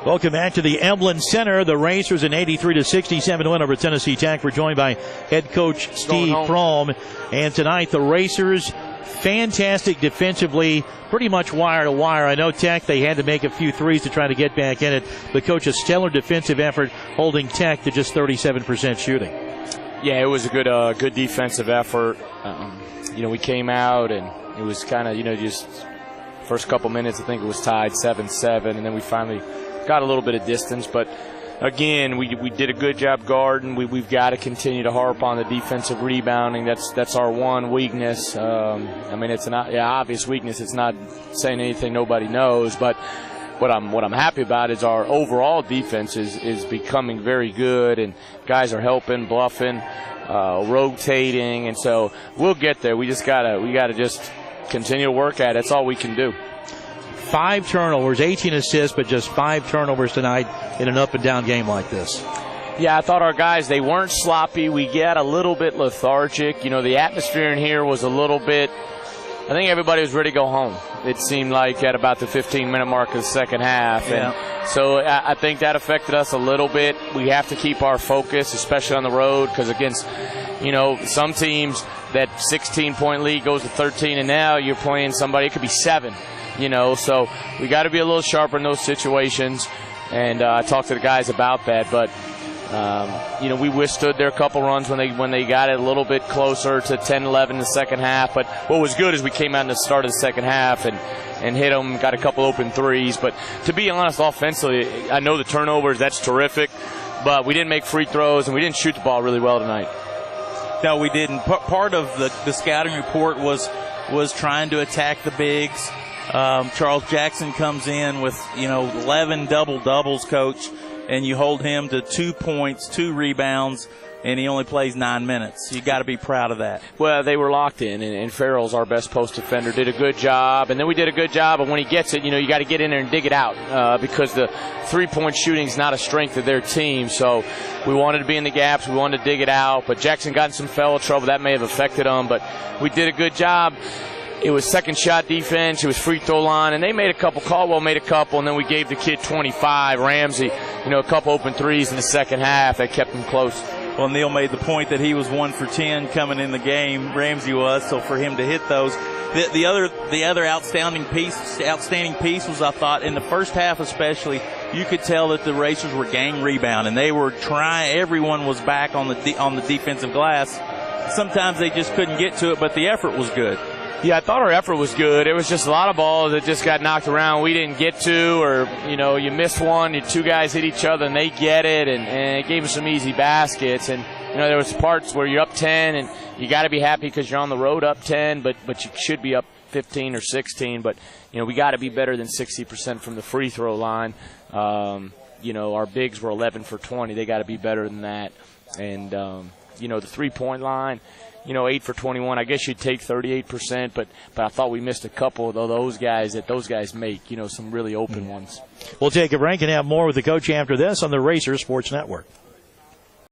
Welcome back to the Emblem Center. The Racers an 83-67 win over Tennessee Tech. We're joined by head coach Steve Prohm. And tonight the Racers, fantastic defensively, pretty much wire to wire. I know Tech, they had to make a few threes to try to get back in it. But coach, a stellar defensive effort holding Tech to just 37% shooting. Yeah, it was a good defensive effort. We came out and it was kind of, just first couple minutes, I think it was tied 7-7, and then we finally got a little bit of distance. But again, we did a good job guarding. We've got to continue to harp on the defensive rebounding. That's our one weakness. It's an obvious weakness. It's not saying anything nobody knows, but what I'm happy about is our overall defense is becoming very good, and guys are helping, bluffing, rotating, and so we'll get there. We gotta just continue to work at it. That's all we can do. 5 turnovers, 18 assists, but just 5 turnovers tonight in an up-and-down game like this. Yeah, I thought our guys, they weren't sloppy. We get a little bit lethargic. The atmosphere in here was a little bit, I think everybody was ready to go home. It seemed like at about the 15-minute mark of the second half. Yeah. And so I think that affected us a little bit. We have to keep our focus, especially on the road, because against, some teams, that 16-point lead goes to 13, and now you're playing somebody, it could be 7. So we got to be a little sharper in those situations, and I talked to the guys about that. But we withstood their couple runs when they got it a little bit closer to 10-11 in the second half. But what was good is we came out in the start of the second half and hit them, got a couple open threes. But to be honest, offensively, I know the turnovers, that's terrific, but we didn't make free throws and we didn't shoot the ball really well tonight. No, we didn't. Part of the scouting report was trying to attack the bigs. Charles Jackson comes in with 11 double-doubles, coach, and you hold him to 2 points, 2 rebounds, and he only plays 9 minutes. You got to be proud of that. Well, they were locked in, and Farrell's our best post defender, did a good job, and then we did a good job. And when he gets it, you got to get in there and dig it out because the 3-point shooting is not a strength of their team. So we wanted to be in the gaps, we wanted to dig it out. But Jackson got in some foul trouble that may have affected him, but we did a good job. It was second shot defense. It was free throw line, and they made a couple. Caldwell made a couple, and then we gave the kid 25. Ramsey, a couple open threes in the second half that kept him close. Well, Neal made the point that he was 1 for 10 coming in the game. Ramsey was, so for him to hit those. The other outstanding piece was, I thought, in the first half especially, you could tell that the Racers were gang rebounding. They were trying. Everyone was back on the defensive glass. Sometimes they just couldn't get to it, but the effort was good. Yeah, I thought our effort was good. It was just a lot of balls that just got knocked around we didn't get to, or, you missed one, your 2 guys hit each other and they get it, and it gave us some easy baskets. And, there was parts where you're up 10 and you got to be happy because you're on the road up 10, but you should be up 15 or 16. But, we got to be better than 60% from the free throw line. Our bigs were 11 for 20. They got to be better than that. And, the 3-point line, 8 for 21. I guess you'd take 38%, but I thought we missed a couple of those guys make, some really open ones. We'll take a break and have more with the coach after this on the Racers Sports Network.